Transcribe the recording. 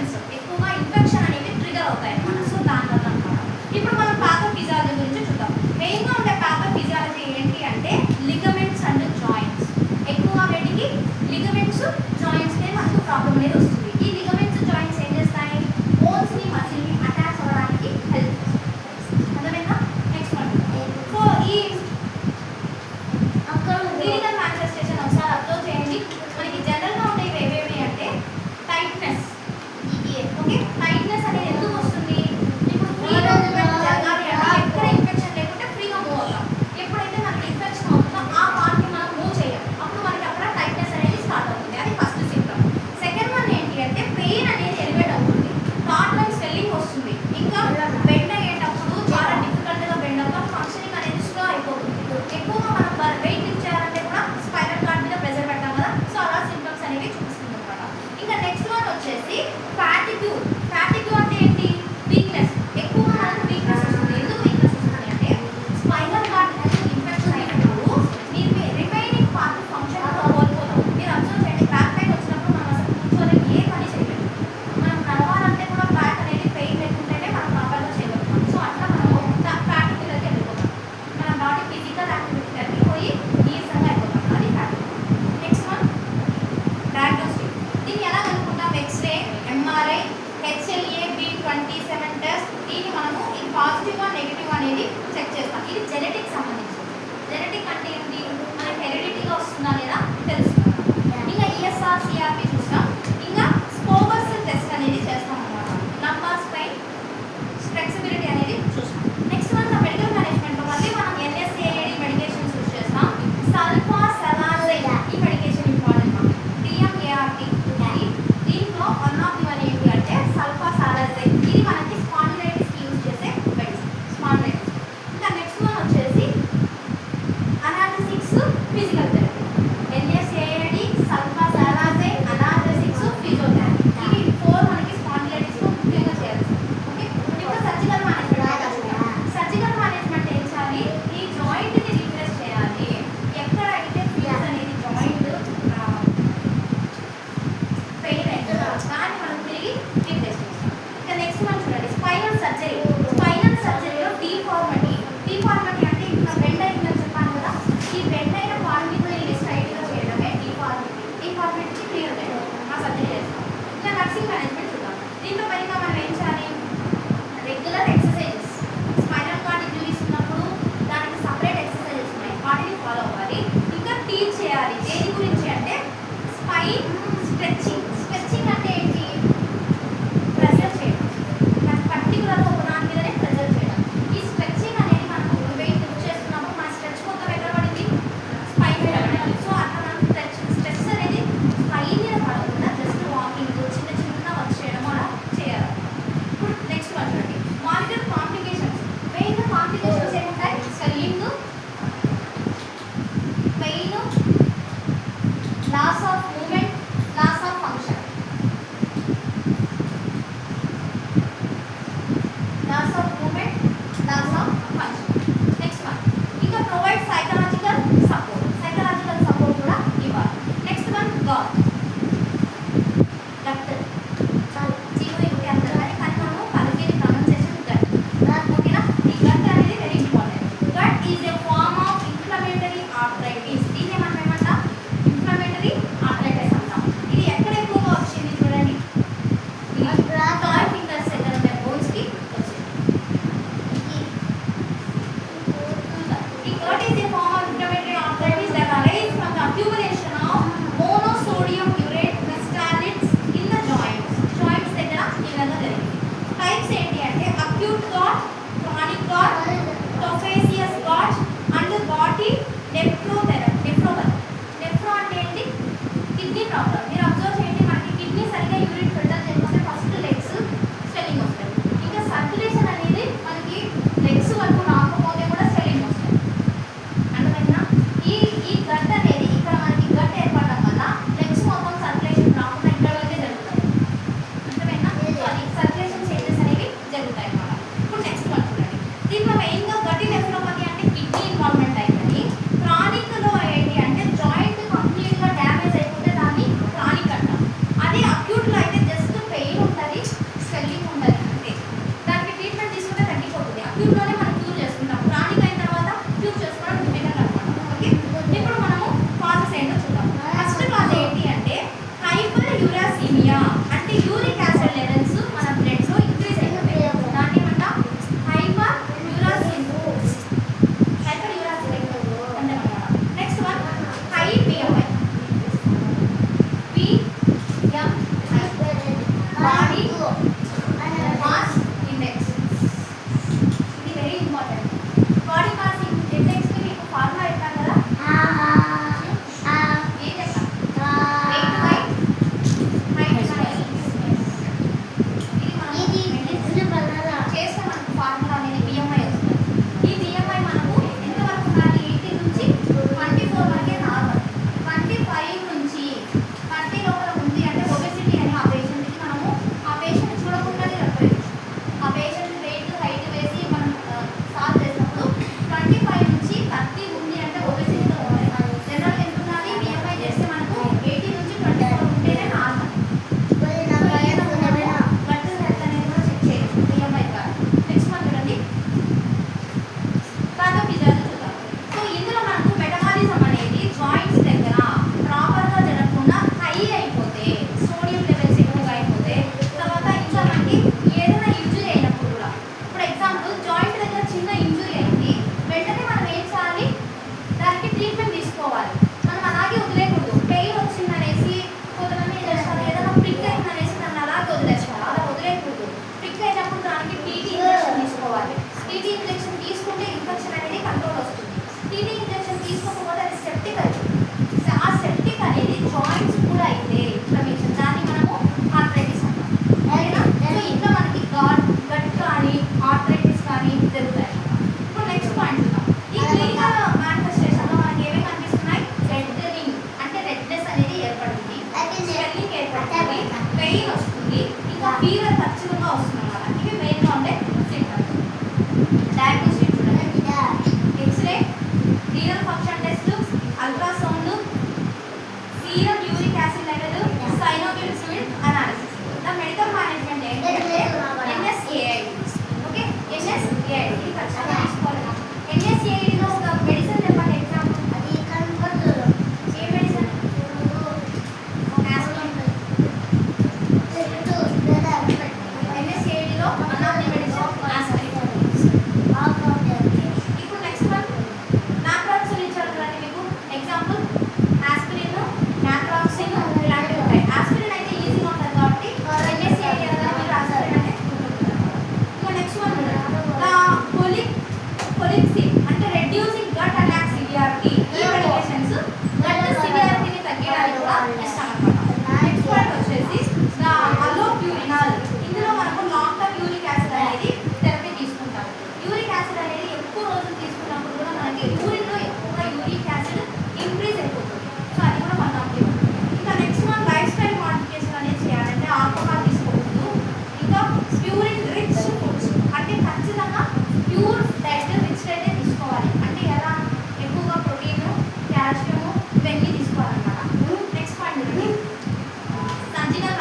Infections ఎక్కువగా infection అనేది trigger అవుతాయి అన్నమాట. సో దానివల్ల అనమాట. ఇప్పుడు మనం పాథోఫిజియాలజీ గురించి చూద్దాం. మెయిన్గా ఉండే పాథోఫిజియాలజీ ఏంటి అంటే లిగమెంట్స్ అండ్ జాయింట్స్. ఎక్కువగా వీటికి లిగమెంట్స్ జాయింట్స్కే మనకు ప్రాబ్లం అనేది వస్తుంది. ఈ లిగమెంట్స్ జాయింట్స్ ఏం చేస్తాయి? బోన్స్ని మజిల్ని అటాచ్ అవ్వడానికి హెల్ప్ చేస్తాయి. అర్థమైందా? Next one. సో ఈ క్లినికల్ మానిఫెస్టేషన్ ఒకసారి అబ్జర్వ్ చేయండి. మనకి జనరల్గా ఉండేవి ఏవేవి అంటే టైట్నెస్. ఓకే, టైట్నెస్ అనేది ఎందుకు వస్తుంది? ఇప్పుడు ఫ్రీగా మూవ్మెంట్ జరగాలి అంటే ఎక్కడ ఇన్ఫెక్షన్ లేకుంటే ఫ్రీగా మూవ్ అవుతాం. ఎప్పుడైతే మనకి ఇన్ఫెక్షన్ అవుతుందో ఆ పార్ట్ని మనం మూవ్ చేయం, అప్పుడు మనకి అక్కడ టైట్నెస్ అనేది స్టార్ట్ అవుతుంది. అది ఫస్ట్ సింప్టమ్. సెకండ్ వన్ ఏంటి అంటే పెయిన్ అనేది ఎలివేట్ అవుతుంది. థర్డ్ వన్ స్వెల్లింగ్ వస్తుంది. ఇంకా బెండ్ అయ్యేటప్పుడు చాలా డిఫికల్ట్గా బెండ్ అవుతాం. ఫంక్షనింగ్ అనేది స్లో అయిపోతుంది. ఎక్కువగా మనం వెయిట్ లిఫ్ట్ చేయాలంటే కూడా స్పైనల్ కార్డ్ మీద ప్రెజర్ పెడతాం కదా. సో అలా సింప్టమ్స్ అనేవి చూపిస్తుంది అనమాట. ఇంకా నెక్స్ట్ వన్ వచ్చేసి ఫ్యాటిగ్యూ. ఫ్యాటిగ్యూ అంటే ఏంటి? వీక్నెస్. ఎక్కువగా మనకు వీక్నెస్ వస్తుంది. ఎందుకు వీక్నెస్ వస్తుంది అంటే స్పైనల్ కార్డ్ అనేది ఇన్ఫెక్షన్ అయినప్పుడు మీరు రిమైనింగ్ పార్ట్ ఫంక్షన్ కోల్పోతాం. మీరు అబ్జర్వ్ చేయండి, బ్యాక్ పెయిన్ వచ్చినప్పుడు మనం అసలు కూర్చోలేం, ఏ పని చేయలేము. మనం నడవాలంటే కూడా బ్యాక్ అనేది పెయిన్ లేకుంటేనే మనం ప్రాపర్గా చేయగలుగుతాం. సో అట్లా మనము ఫ్యాటిగ్యూలోకి వెళ్ళిపోతాం. మన బాడీ ఫిజికల్ యాక్టివిటీ తగ్గిపోయి నీరసంగా అయిపోతాం. అది ఫ్యాటిగ్యూ. Next one diagnostic. దీన్ని ఎలా కనుక్కుంటాం? X ray, MRI, HLA, B27 test. దీన్ని మనము ఇది పాజిటివ్ నెగిటివ్ అనేది చెక్ చేస్తాం. ఇది జెనెటిక్ సంబంధించింది. జెనెటిక్ అంటే ఏంటి? మనకి హెరిడిటీగా వస్తుందా లేదా తెలుస్తుంది. ఇంకా ఈఎస్ఆర్ సిఆర్పి చూస్తాం. ఇంకా స్పోగర్స్ టెస్ట్ అనేది చేస్తాం అన్నమాట. లంబార్ స్పైన్ ఫ్లెక్సిబిలిటీ అనేది చూస్తాం. నెక్స్ట్ వన్ మెడికల్ మేనేజ్మెంట్లో మళ్ళీ మనం NSAID మెడికేషన్స్ యూజ్ చేస్తాం. సల్ఫాసలాజైడ్ ఈ మెడికేషన్ ఇంపార్టెంట్ మనకి. DMART. దీంట్లో వన్ ఆఫ్ ది వన్ ఏంటి అంటే సల్ఫాసలాజైడ్. ఇది మనకి స్పాండిలైటిస్కి యూజ్ చేసే మెడిసిన్. స్పాండిలైటిస్. ఇంకా నెక్స్ట్ వన్ వచ్చేసి analgesics, physical therapy. NSAID, sulfasalazine, analgesics, physiotherapy. ఇవి 4 మనకి స్పాండిలైటిస్లో ముఖ్యంగా చేయాలి. ఓకే, ఇప్పుడు సర్జికల్ మేనేజ్మెంట్ చూద్దాం. సర్జికల్ మేనేజ్మెంట్ ఏం చేయాలి? ఈ జాయింట్ని రీప్లేస్ చేయాలి. ఎక్కడైతే ఫీల్స్ అనేది జాయింట్ పెయిన్ అవుతుందో దాన్ని మనం తిరిగి రీప్లేస్ చేస్తాం. ఇంకా నెక్స్ట్ మనం చూడండి స్పైనల్ సర్జరీ. స్పైనల్ సర్జరీలో డీఫార్మిటీ. డీఫార్మిటీ అంటే ఇప్పుడు బెండ్ అయిందని చెప్పాను కదా. ఈ బెండ్ అయిన పార్ట్ని తిరిగి స్ట్రైట్గా చేయడమే డీఫార్మిటీ. డీఫార్మిటీకి క్లియర్ చేయడం ఆ సర్జరీ చేస్తాం. ఇంకా నర్సింగ్ మేనేజ్మెంట్ చూద్దాం. దీంట్లో పైగా మనం ఏం చేయాలి? Regular exercises. Spinal cord injuries ఉన్నప్పుడు దానికి సపరేట్ ఎక్సర్సైజెస్ ఉన్నాయి, వాటిని ఫాలో అవ్వాలి. ఇంకా టీచ్ చేయాలి. దేని గురించి అంటే స్పైన్ స్ట్రెచ్చింగ్. స్ట్రెచ్చింగ్ అంటే ఏంటి? ప్రెజర్ చేయడం. పర్టికులర్గా ఒక దాని మీదనే ప్రెజర్ చేయడం. ఈ స్ట్రెచ్చింగ్ అనేది మనం వెయిట్ లిఫ్ట్ చేస్తున్నప్పుడు మన స్ట్రెచ్ మొత్తం ఎక్కడ పడింది? స్పైన్ మీద పడాలి. సో అట్లా మనం స్ట్రెస్ అనేది స్పైన్ మీద పడకుండా జస్ట్ వాకింగ్, చిన్న చిన్న వర్క్ చేయడం అలా చేయాలి. ఇప్పుడు నెక్స్ట్ వన్ చూడండి మానిటర్ కాంప్లికేషన్స్. మెయిన్గా కాంప్లికేషన్స్ ఏముంటాయి? Swelling, pain, loss of movement, prick అయింది అనేసి దాన్ని అలా వదిలేసుకోవాలి, అలా వదిలేకూడదు. ప్రిక్ అయినప్పుడు దానికి టీటీ ఇంజెక్షన్ తీసుకోవాలి. టీటీ ఇంజెక్షన్ తీసుకుంటే ఇన్ఫెక్షన్ అనేది కంట్రోల్ వస్తుంది. టీటీ ఇంజెక్షన్ తీసుకోకపోతే అది సెప్టిక్ అవుతుంది. ఆ సెప్టిక్ అనేది జాయింట్స్ కూడా అయితే ఇన్ఫ్లమేషన్, దాన్ని మనము ఆర్థరైటిస్ అంటాం. ఓకేనా? సో ఇట్లా మనకి గట్ కానీ ఆర్థరైటిస్ కానీ జరుగుతాయి. ఇప్పుడు నెక్స్ట్ పాయింట్ చూద్దాం. ఈ క్లినికల్ మేనిఫెస్టేషన్లో మనకి ఏమేమి కనిపిస్తున్నాయి? రెడ్నింగ్ అంటే రెడ్నెస్ అనేది ఏర్పడుతుంది, స్వెల్లింగ్ ఏర్పడుతుంది, పెయిన్ వస్తుంది, ఇంకా ఫీవర్ ఖచ్చితంగా వస్తుంది అన్నమాట. ఇవి మెయిన్గా ఉండే సింప్టమ్స్. డయాగ్నోస్టిక్ చూడండి, X-ray, renal function test, ultrasound, serum uric acid level, synovial fluid analysis. The medical management ఏంటంటే NSAID. ఓకే, NSAID ఇది ఖచ్చితంగా తీసుకోవాలి. NSAIDలో ఒక మెడిసిన్ చెప్పండి ఎగ్జాంపుల్. అది కన్ఫర్ట్ ఏ మెడిసిన్? NSAIDలో one of the medicine aspirin. ఇప్పుడు నెక్స్ట్ వన్ నాట్రాక్సిన్ ఇచ్చారు కదండి మీకు ఎగ్జాంపుల్. ఆస్పిరిన్, నాట్రాక్సిన్ ఇలాంటివి ఉంటాయి. ఆస్పిరిన్ అయితే ఈజీగా ఉంటుంది కాబట్టి NSAID అనేది మీరు ఆస్పిరిన్ అంటే గుర్తుంటుంది. ఇంకా నెక్స్ట్ వన్ కొలిక్సిన్ అంటే రెడ్యూసింగ్ గట్ అటాక్ సివియారిటీ. ఈ మెడికేషన్స్ గట్ సివియారిటీని తగ్గడానికి కూడా ఇస్తామన్నమాట. నెక్స్ట్ పాయింట్ వచ్చేసి అలోప్యూరినాల్. ఇందులో మనకు లాంగ్ టర్మ్ యూరిక్ యాసిడ్ అనేది థెరపీ తీసుకుంటాం. యూరిక్ యాసిడ్ అనేది ఎక్కువ రోజులు తీసుకున్నప్పుడు కూడా మనకి యూరిన్లో ఎక్కువగా యూరిక్ యాసిడ్ ఇంక్రీజ్ అయిపోతుంది. సో అది కూడా మన ఆప్షన్. ఇంకా next one life style modification అనేది చేయాలంటే ఆల్కహాల్ తీసుకోకూడదు. ఇంకా ప్యూరిన్ రిచ్ ఫుడ్స్ అంటే ఖచ్చితంగా ప్యూర్ డైట్ రిచ్ డైటే తీసుకోవాలి. అంటే ఎలా? ఎక్కువగా ప్రోటీన్, కాల్షియం ఇవన్నీ తీసుకోవాలన్నమాట. Next point సంజీవన